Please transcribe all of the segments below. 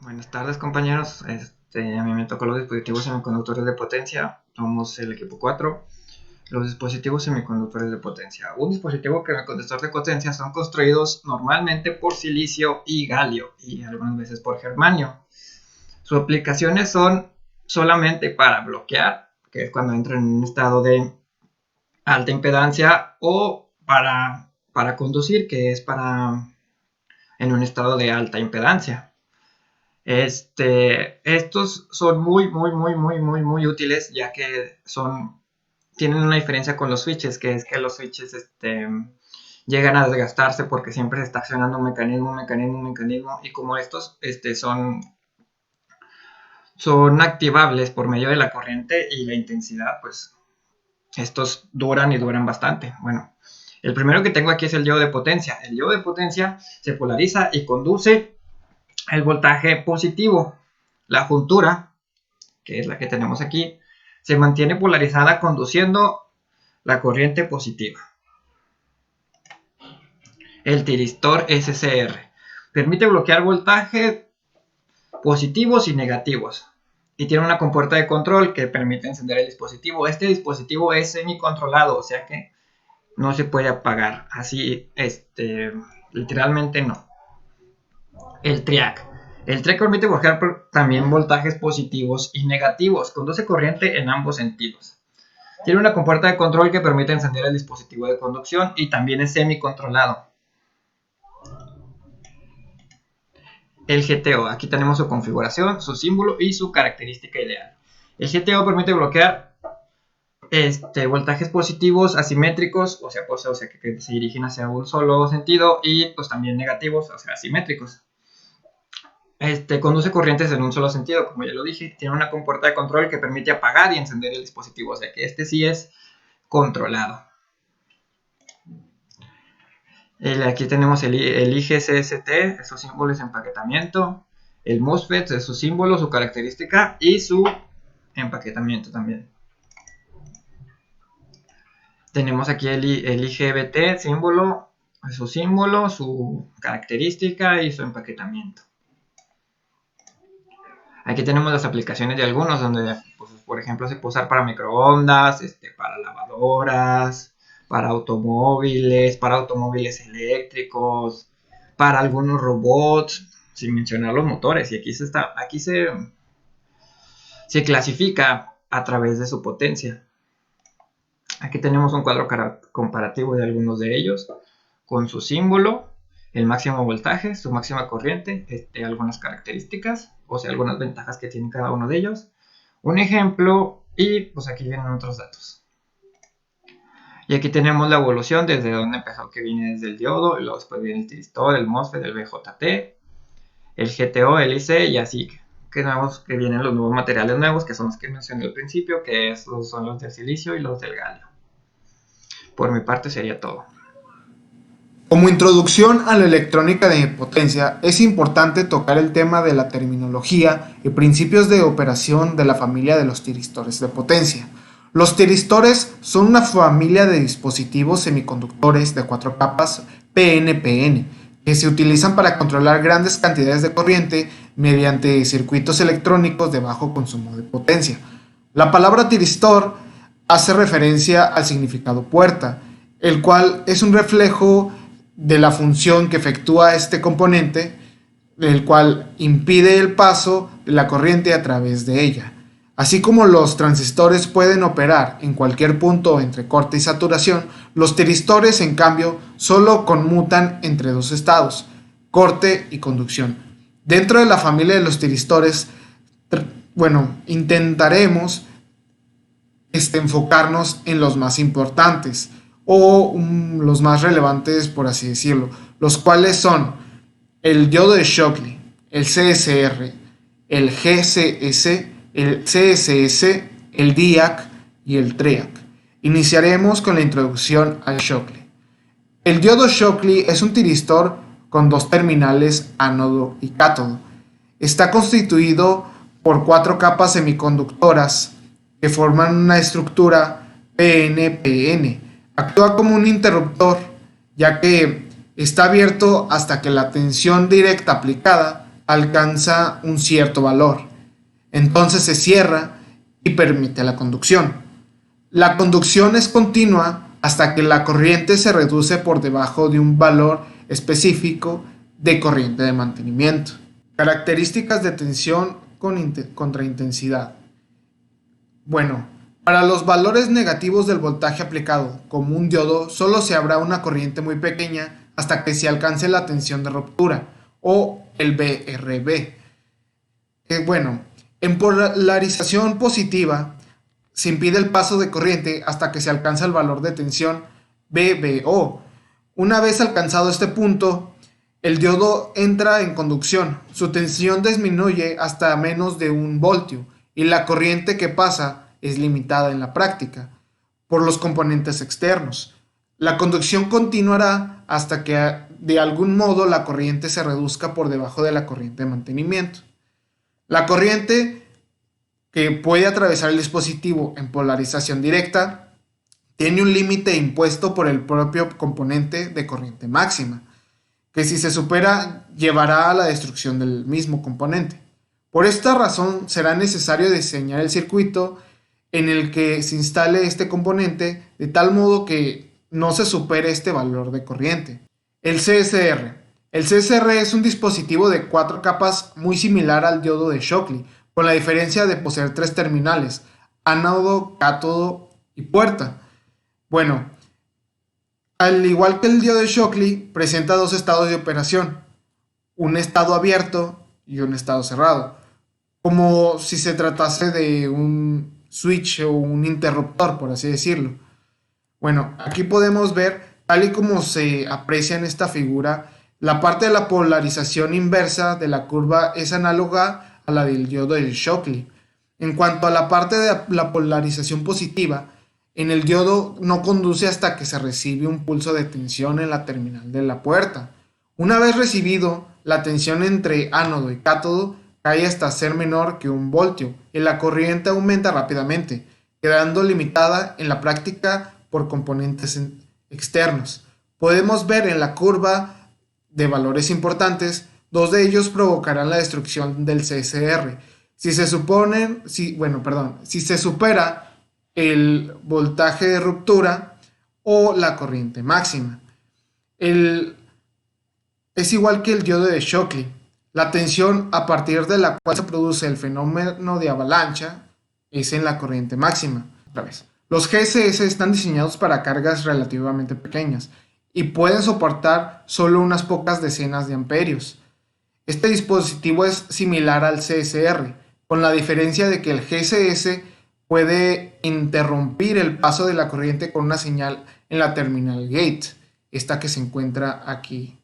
Buenas tardes, compañeros. A mí me tocó los dispositivos semiconductores de potencia. Somos el equipo 4. Los dispositivos semiconductores de potencia. Un dispositivo semiconductor de potencia son construidos normalmente por silicio y galio y algunas veces por germanio. Sus aplicaciones son solamente para bloquear, que es cuando entran en un estado de alta impedancia, o para conducir, que es en un estado de alta impedancia. Estos son muy útiles, ya que tienen una diferencia con los switches, que es que los switches llegan a desgastarse porque siempre se está accionando un mecanismo, y como estos son activables por medio de la corriente y la intensidad, pues estos duran y duran bastante. Bueno, el primero que tengo aquí es el diodo de potencia. El diodo de potencia se polariza y conduce el voltaje positivo. La juntura, que es la que tenemos aquí, se mantiene polarizada conduciendo la corriente positiva. El tiristor SCR permite bloquear voltajes positivos y negativos y tiene una compuerta de control que permite encender el dispositivo. Este dispositivo es semicontrolado, o sea que no se puede apagar así, literalmente no. El triac permite bloquear también voltajes positivos y negativos. Conduce corriente en ambos sentidos. Tiene una compuerta de control que permite encender el dispositivo de conducción y también es semicontrolado. El GTO. Aquí tenemos su configuración, su símbolo y su característica ideal. El GTO permite bloquear voltajes positivos asimétricos, o sea que se dirigen hacia un solo sentido, y pues también negativos, o sea, asimétricos. Conduce corrientes en un solo sentido, como ya lo dije. Tiene una compuerta de control que permite apagar y encender el dispositivo, o sea que sí es controlado. Aquí tenemos el IGCST, su símbolo es empaquetamiento. El MOSFET es su símbolo, su característica y su empaquetamiento también. Tenemos aquí el IGBT, símbolo, su característica y su empaquetamiento. Aquí tenemos las aplicaciones de algunos, donde, pues, por ejemplo, se puede usar para microondas, para lavadoras, para automóviles eléctricos, para algunos robots, sin mencionar los motores. Y aquí se clasifica a través de su potencia. Aquí tenemos un cuadro comparativo de algunos de ellos, con su símbolo, el máximo voltaje, su máxima corriente, algunas características, o sea, algunas ventajas que tiene cada uno de ellos, un ejemplo, y pues aquí vienen otros datos. Y aquí tenemos la evolución desde donde empezó, que viene desde el diodo, y luego después viene el tiristor, el MOSFET, el BJT, el GTO, el IC, y así que vienen los nuevos materiales nuevos, que son los que mencioné al principio, que son los del silicio y los del galio. Por mi parte sería todo. Como introducción a la electrónica de potencia, es importante tocar el tema de la terminología y principios de operación de la familia de los tiristores de potencia. Los tiristores son una familia de dispositivos semiconductores de 4 capas PNPN que se utilizan para controlar grandes cantidades de corriente mediante circuitos electrónicos de bajo consumo de potencia. La palabra tiristor hace referencia al significado puerta, el cual es un reflejo de la función que efectúa este componente, el cual impide el paso de la corriente a través de ella. Así como los transistores pueden operar en cualquier punto entre corte y saturación, los tiristores, en cambio, solo conmutan entre dos estados, corte y conducción. Dentro de la familia de los tiristores, intentaremos enfocarnos en los más importantes o los más relevantes, por así decirlo, los cuales son el diodo de Shockley, el CSR, el GCS, el CSS, el DIAC y el TRIAC. Iniciaremos con la introducción al Shockley. El diodo Shockley es un tiristor con dos terminales ánodo y cátodo. Está constituido por 4 capas semiconductoras que forman una estructura PNPN. Actúa como un interruptor, ya que está abierto hasta que la tensión directa aplicada alcanza un cierto valor. Entonces se cierra y permite la conducción. La conducción es continua hasta que la corriente se reduce por debajo de un valor específico de corriente de mantenimiento. Características de tensión contra intensidad. Bueno, para los valores negativos del voltaje aplicado, como un diodo, solo se habrá una corriente muy pequeña hasta que se alcance la tensión de ruptura, o el VRB. Bueno, en polarización positiva, se impide el paso de corriente hasta que se alcanza el valor de tensión VBO. Una vez alcanzado este punto, el diodo entra en conducción. Su tensión disminuye hasta menos de 1 voltio y la corriente que pasa es limitada en la práctica por los componentes externos. La conducción continuará hasta que de algún modo la corriente se reduzca por debajo de la corriente de mantenimiento. La corriente que puede atravesar el dispositivo en polarización directa tiene un límite impuesto por el propio componente de corriente máxima, que si se supera llevará a la destrucción del mismo componente. Por esta razón será necesario diseñar el circuito en el que se instale este componente de tal modo que no se supere este valor de corriente. El CSR. El CSR es un dispositivo de 4 capas muy similar al diodo de Shockley, con la diferencia de poseer 3 terminales, ánodo, cátodo y puerta. Bueno, al igual que el diodo de Shockley, presenta 2 estados de operación, un estado abierto y un estado cerrado, como si se tratase de un switch o un interruptor, por así decirlo. Bueno, aquí podemos ver, tal y como se aprecia en esta figura, la parte de la polarización inversa de la curva es análoga a la del diodo de Shockley. En cuanto a la parte de la polarización positiva, en el diodo no conduce hasta que se recibe un pulso de tensión en la terminal de la puerta. Una vez recibido, la tensión entre ánodo y cátodo cae hasta ser menor que 1 voltio y la corriente aumenta rápidamente, quedando limitada en la práctica por componentes externos. Podemos ver en la curva de valores importantes, 2 de ellos provocarán la destrucción del CSR. Si se supera el voltaje de ruptura o la corriente máxima. Es igual que el diodo de Shockley. La tensión a partir de la cual se produce el fenómeno de avalancha es en la corriente máxima. Otra vez. Los GSS están diseñados para cargas relativamente pequeñas y pueden soportar solo unas pocas decenas de amperios. Este dispositivo es similar al CSR, con la diferencia de que el GSS puede interrumpir el paso de la corriente con una señal en la terminal gate, esta que se encuentra aquí.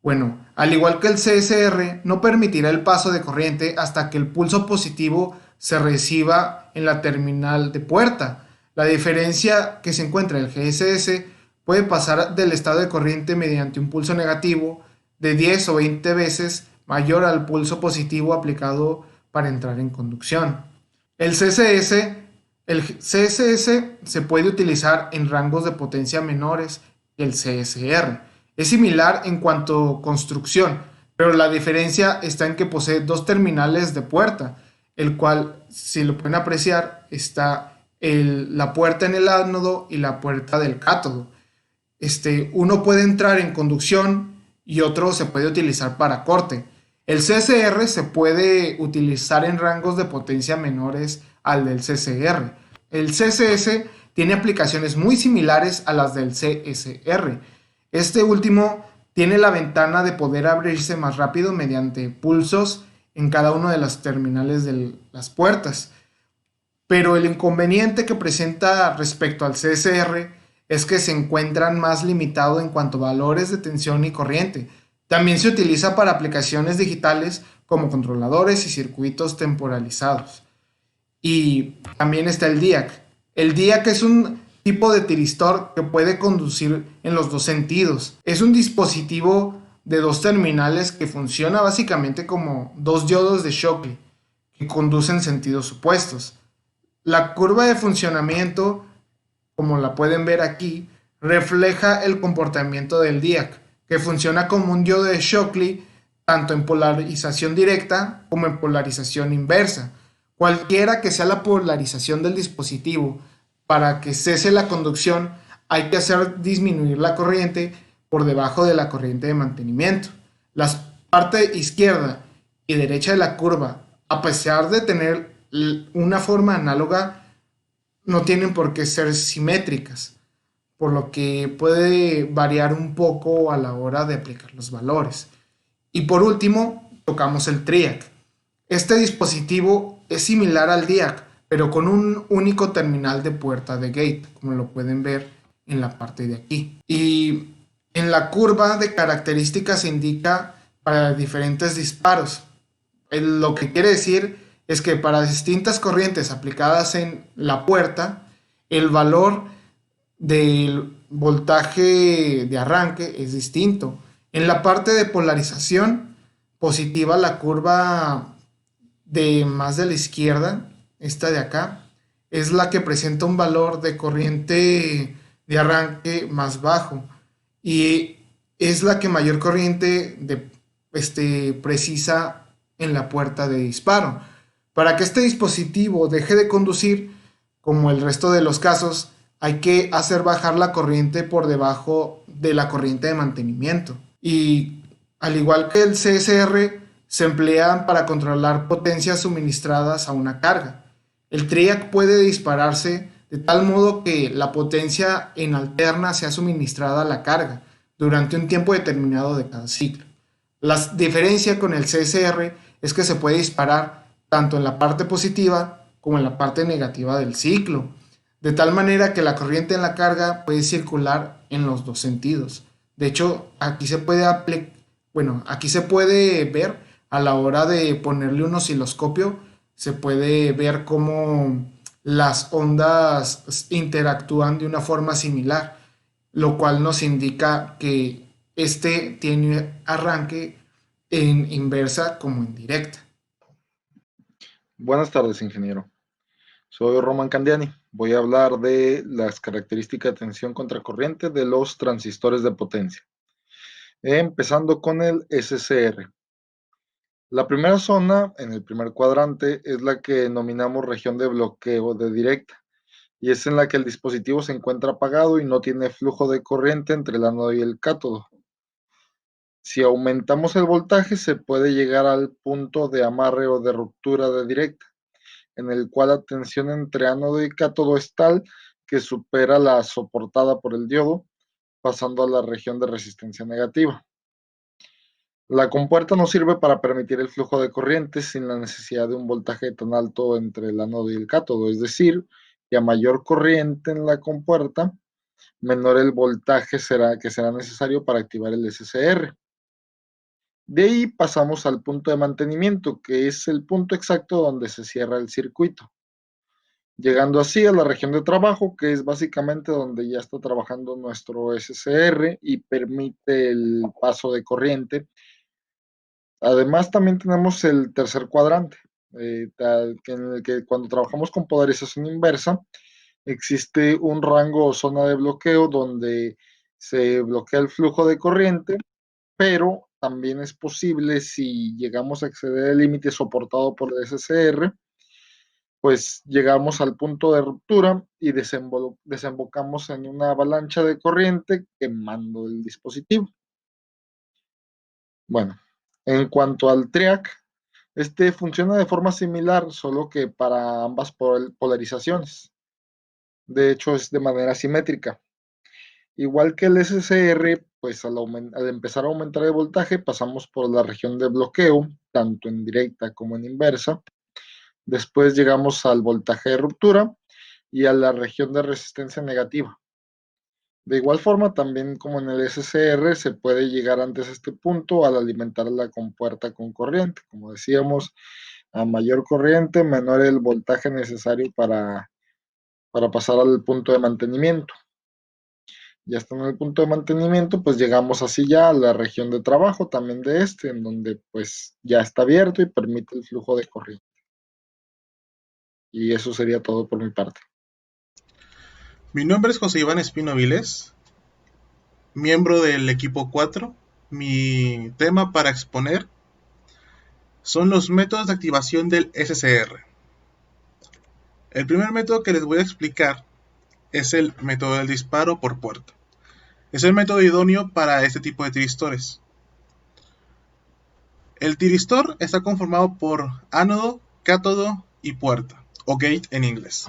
Bueno, al igual que el CSR, no permitirá el paso de corriente hasta que el pulso positivo se reciba en la terminal de puerta. La diferencia que se encuentra en el GSS puede pasar del estado de corriente mediante un pulso negativo de 10 o 20 veces mayor al pulso positivo aplicado para entrar en conducción. El CSS se puede utilizar en rangos de potencia menores que el CSR. Es similar en cuanto a construcción, pero la diferencia está en que posee 2 terminales de puerta, el cual, si lo pueden apreciar, está la puerta en el ánodo y la puerta del cátodo. Uno puede entrar en conducción y otro se puede utilizar para corte. El CSR se puede utilizar en rangos de potencia menores al del CSR. El CSS tiene aplicaciones muy similares a las del CSR. Este último tiene la ventana de poder abrirse más rápido mediante pulsos en cada una de las terminales de las puertas. Pero el inconveniente que presenta respecto al CSR es que se encuentran más limitado en cuanto a valores de tensión y corriente. También se utiliza para aplicaciones digitales como controladores y circuitos temporalizados. Y también está el DIAC. El DIAC es un tipo de tiristor que puede conducir en los 2 sentidos. Es un dispositivo de 2 terminales que funciona básicamente como 2 diodos de Shockley que conducen en sentidos opuestos. La curva de funcionamiento, como la pueden ver aquí, refleja el comportamiento del DIAC, que funciona como un diodo de Shockley tanto en polarización directa como en polarización inversa. Cualquiera que sea la polarización del dispositivo, para que cese la conducción hay que hacer disminuir la corriente por debajo de la corriente de mantenimiento. La parte izquierda y derecha de la curva, a pesar de tener una forma análoga, no tienen por qué ser simétricas, por lo que puede variar un poco a la hora de aplicar los valores. Y por último, tocamos el TRIAC. Este dispositivo es similar al DIAC, pero con un único terminal de puerta de gate, como lo pueden ver en la parte de aquí. Y en la curva de características se indica para diferentes disparos. Lo que quiere decir es que para distintas corrientes aplicadas en la puerta, el valor del voltaje de arranque es distinto. En la parte de polarización positiva, la curva de más de la izquierda, esta de acá, es la que presenta un valor de corriente de arranque más bajo y es la que mayor corriente precisa en la puerta de disparo. Para que este dispositivo deje de conducir, como el resto de los casos, hay que hacer bajar la corriente por debajo de la corriente de mantenimiento. Y al igual que el CSR, se emplean para controlar potencias suministradas a una carga. El TRIAC puede dispararse de tal modo que la potencia en alterna sea suministrada a la carga durante un tiempo determinado de cada ciclo. La diferencia con el CSR es que se puede disparar tanto en la parte positiva como en la parte negativa del ciclo, de tal manera que la corriente en la carga puede circular en los dos sentidos. De hecho, aquí se puede ver a la hora de ponerle un osciloscopio, se puede ver cómo las ondas interactúan de una forma similar, lo cual nos indica que este tiene arranque en inversa como en directa. Buenas tardes, ingeniero. Soy Roman Candiani. Voy a hablar de las características de tensión contracorriente de los transistores de potencia. Empezando con el SCR. La primera zona, en el primer cuadrante, es la que denominamos región de bloqueo de directa, y es en la que el dispositivo se encuentra apagado y no tiene flujo de corriente entre el ánodo y el cátodo. Si aumentamos el voltaje, se puede llegar al punto de amarre o de ruptura de directa, en el cual la tensión entre ánodo y cátodo es tal que supera la soportada por el diodo, pasando a la región de resistencia negativa. La compuerta no sirve para permitir el flujo de corriente sin la necesidad de un voltaje tan alto entre el ánodo y el cátodo, es decir, que a mayor corriente en la compuerta, menor el voltaje que será necesario para activar el SCR. De ahí pasamos al punto de mantenimiento, que es el punto exacto donde se cierra el circuito, llegando así a la región de trabajo, que es básicamente donde ya está trabajando nuestro SCR y permite el paso de corriente. Además, también tenemos el tercer cuadrante, en el que cuando trabajamos con polarización inversa, existe un rango o zona de bloqueo donde se bloquea el flujo de corriente, pero también es posible, si llegamos a exceder el límite soportado por el SCR, pues llegamos al punto de ruptura y desembocamos en una avalancha de corriente quemando el dispositivo. Bueno, en cuanto al TRIAC, este funciona de forma similar, solo que para ambas polarizaciones. De hecho, es de manera simétrica. Igual que el SCR, pues al empezar a aumentar el voltaje, pasamos por la región de bloqueo, tanto en directa como en inversa. Después llegamos al voltaje de ruptura y a la región de resistencia negativa. De igual forma, también como en el SCR, se puede llegar antes a este punto al alimentar la compuerta con corriente. Como decíamos, a mayor corriente, menor el voltaje necesario para pasar al punto de mantenimiento. Ya está en el punto de mantenimiento, pues llegamos así ya a la región de trabajo también de en donde pues ya está abierto y permite el flujo de corriente. Y eso sería todo por mi parte. Mi nombre es José Iván Espino Vilés, miembro del equipo 4 mi tema para exponer son los métodos de activación del SCR. El primer método que les voy a explicar es el método del disparo por puerta. Es el método idóneo para este tipo de tiristores. El tiristor está conformado por ánodo, cátodo y puerta, o gate en inglés.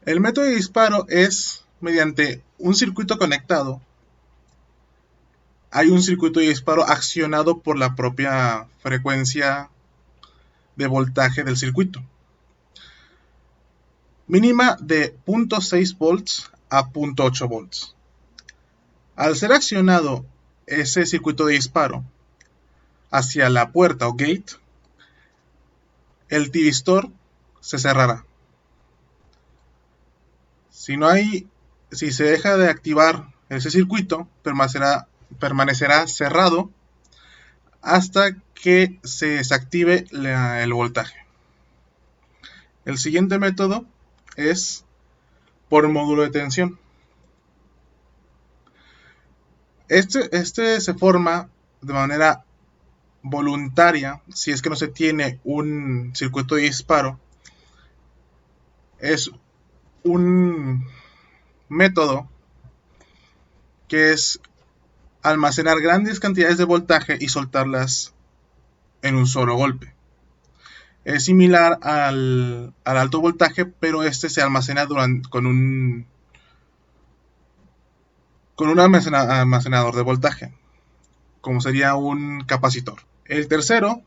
El método de disparo es mediante un circuito conectado. Hay un circuito de disparo accionado por la propia frecuencia de voltaje del circuito. Mínima de 0.6 volts a 0.8 volts. Al ser accionado ese circuito de disparo hacia la puerta o gate, el tiristor se cerrará. Si se deja de activar ese circuito, permanecerá cerrado hasta que se desactive el voltaje. El siguiente método es por módulo de tensión. Este se forma de manera voluntaria si es que no se tiene un circuito de disparo. Es un método que es almacenar grandes cantidades de voltaje y soltarlas en un solo golpe. Es similar al alto voltaje, pero este se almacena con un almacenador de voltaje, como sería un capacitor. El tercero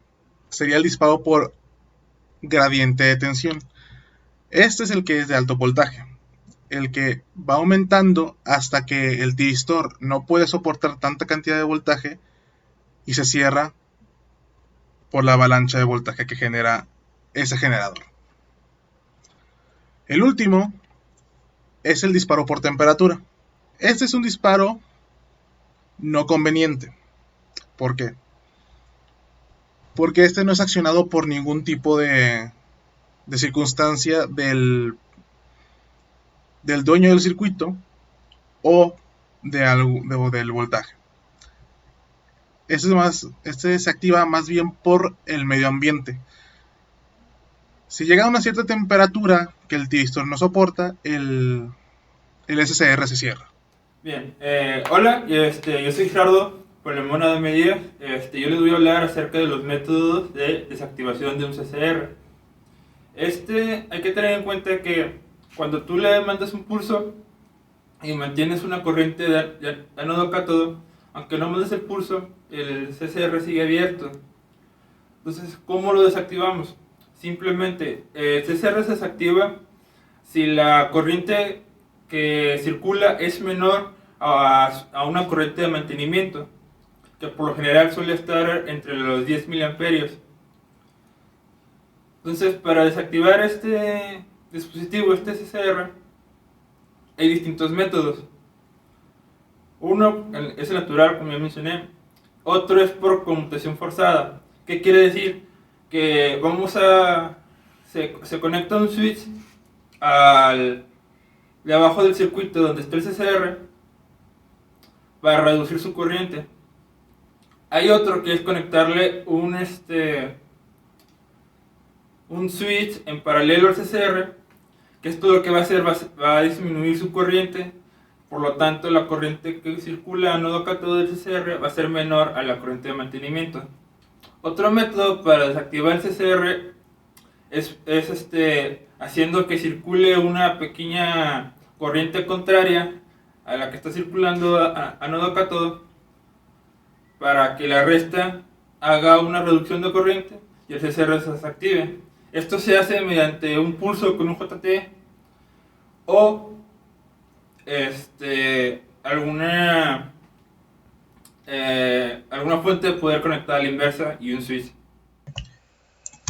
sería el disparo por gradiente de tensión. Este es el que es de alto voltaje, el que va aumentando hasta que el tiristor no puede soportar tanta cantidad de voltaje y se cierra por la avalancha de voltaje que genera ese generador. El último es el disparo por temperatura. Este es un disparo no conveniente. ¿Por qué? Porque este no es accionado por ningún tipo de circunstancia del dueño del circuito o del voltaje. Este se activa más bien por el medio ambiente. Si llega a una cierta temperatura que el tiristor no soporta, el SCR se cierra. Bien, hola, yo soy Gerardo Polemona de Medina. Yo les voy a hablar acerca de los métodos de desactivación de un CCR. Hay que tener en cuenta que cuando tú le mandas un pulso y mantienes una corriente de ánodo a cátodo, aunque no mandes el pulso, el CCR sigue abierto. Entonces, ¿cómo lo desactivamos? Simplemente, el CCR se desactiva si la corriente que circula es menor a una corriente de mantenimiento, que por lo general suele estar entre los 10 miliamperios. Entonces, para desactivar este dispositivo, este CCR, hay distintos métodos. Uno es el natural, como ya mencioné. Otro es por conmutación forzada. ¿Qué quiere decir? Que se conecta un switch de abajo del circuito donde está el CCR para reducir su corriente. Hay otro que es conectarle un switch en paralelo al CCR, que esto lo que va a hacer va a disminuir su corriente. Por lo tanto, la corriente que circula ánodo a cátodo del CCR va a ser menor a la corriente de mantenimiento. Otro método para desactivar el CCR es haciendo que circule una pequeña corriente contraria a la que está circulando ánodo a cátodo, para que la resta haga una reducción de corriente y el CCR se desactive. Esto se hace mediante un pulso con un JT o alguna fuente de poder conectada a la inversa y un switch.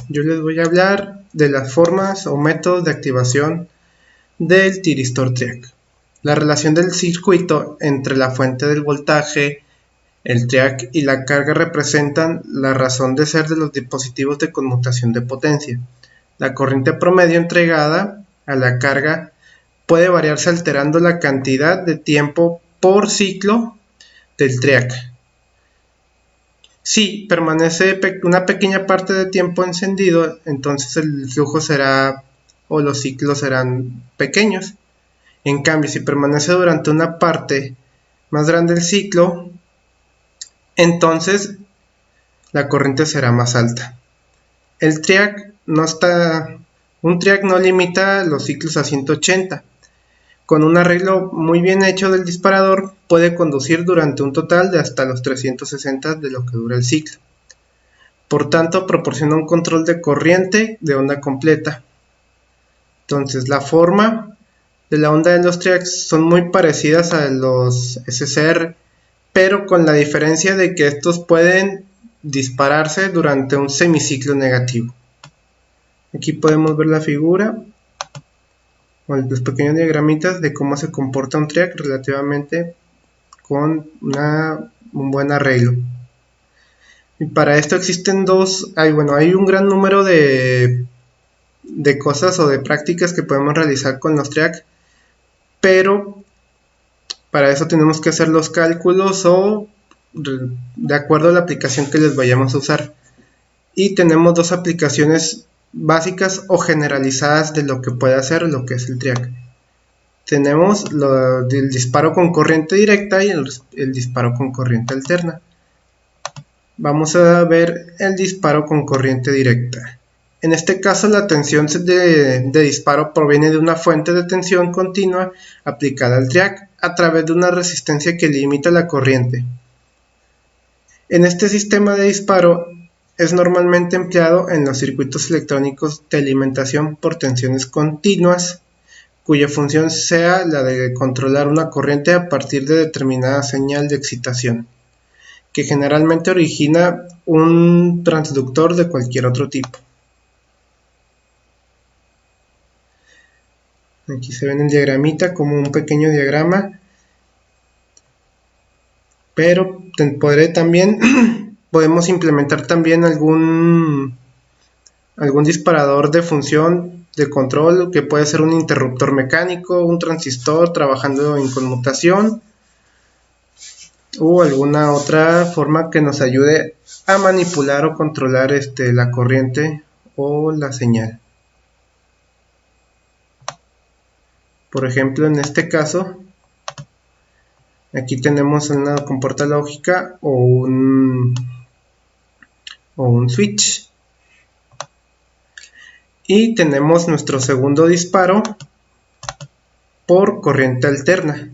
Yo les voy a hablar de las formas o métodos de activación del tiristor triac. La relación del circuito entre la fuente del voltaje, el triac y la carga representan la razón de ser de los dispositivos de conmutación de potencia. La corriente promedio entregada a la carga puede variarse alterando la cantidad de tiempo por ciclo del triac. Si permanece una pequeña parte de tiempo encendido, entonces el flujo será, o los ciclos serán pequeños. En cambio, si permanece durante una parte más grande del ciclo, entonces la corriente será más alta. El triac un triac no limita los ciclos a 180. Con un arreglo muy bien hecho del disparador, puede conducir durante un total de hasta los 360 de lo que dura el ciclo. Por tanto, proporciona un control de corriente de onda completa. Entonces, la forma de la onda de los triacs son muy parecidas a los SCR, pero con la diferencia de que estos pueden dispararse durante un semiciclo negativo. Aquí podemos ver la figura o los pequeños diagramitas de cómo se comporta un triac relativamente con un buen arreglo. Y para esto existen hay un gran número de cosas o de prácticas que podemos realizar con los triac, pero para eso tenemos que hacer los cálculos o de acuerdo a la aplicación que les vayamos a usar. Y tenemos dos aplicaciones básicas o generalizadas de lo que puede hacer lo que es el triac. Tenemos el disparo con corriente directa y el disparo con corriente alterna. Vamos a ver el disparo con corriente directa. En este caso, la tensión de disparo proviene de una fuente de tensión continua aplicada al triac a través de una resistencia que limita la corriente. En este sistema de disparo es normalmente empleado en los circuitos electrónicos de alimentación por tensiones continuas, cuya función sea la de controlar una corriente a partir de determinada señal de excitación, que generalmente origina un transductor de cualquier otro tipo. Aquí se ve en el diagramita como un pequeño diagrama, pero podemos implementar también algún disparador de función de control, que puede ser un interruptor mecánico, un transistor trabajando en conmutación, o alguna otra forma que nos ayude a manipular o controlar la corriente o la señal. Por ejemplo, en este caso, aquí tenemos una compuerta lógica o un switch. Y tenemos nuestro segundo disparo por corriente alterna,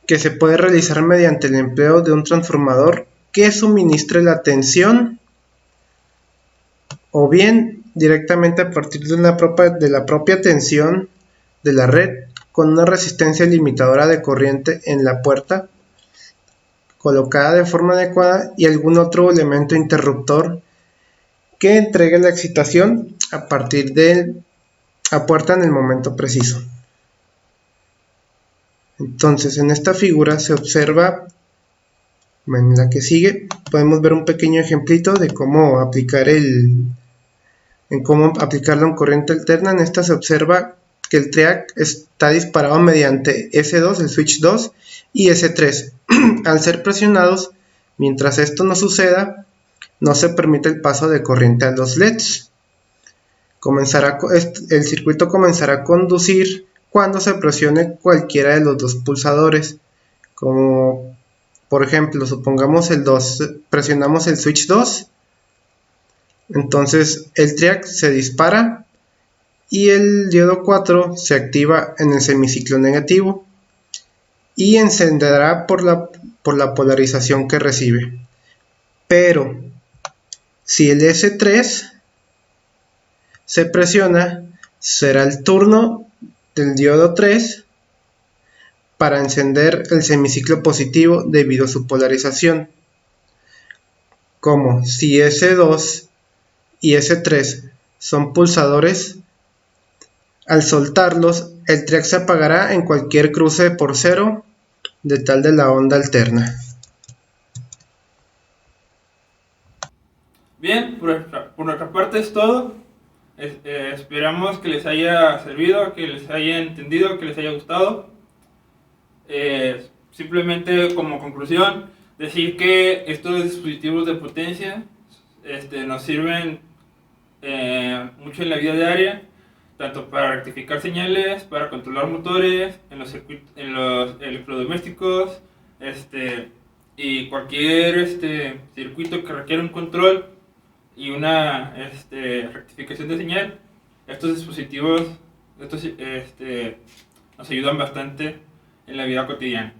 que se puede realizar mediante el empleo de un transformador que suministre la tensión, o bien directamente a partir de la propia tensión de la red, con una resistencia limitadora de corriente en la puerta colocada de forma adecuada y algún otro elemento interruptor que entregue la excitación a partir de la puerta en el momento preciso. Entonces, en esta figura se observa, en la que sigue, podemos ver un pequeño ejemplito de cómo aplicarlo en corriente alterna. En esta se observa que el triac está disparado mediante S2, el switch 2, y S3. Al ser presionados, mientras esto no suceda, no se permite el paso de corriente a los LEDs. El circuito comenzará a conducir cuando se presione cualquiera de los dos pulsadores. Como por ejemplo, supongamos presionamos el switch 2, entonces el triac se dispara y el diodo 4 se activa en el semiciclo negativo y encenderá por la polarización que recibe. Pero si el S3 se presiona, será el turno del diodo 3 para encender el semiciclo positivo debido a su polarización. Como si S2 y S3 son pulsadores, al soltarlos, el triac se apagará en cualquier cruce por cero de la onda alterna. Bien, por nuestra parte es todo. Esperamos que les haya servido, que les haya entendido, que les haya gustado. simplemente como conclusión, decir que estos dispositivos de potencia nos sirven mucho en la vida diaria, tanto para rectificar señales, para controlar motores, en los electrodomésticos, y cualquier circuito que requiera un control y una rectificación de señal. Estos dispositivos nos ayudan bastante en la vida cotidiana.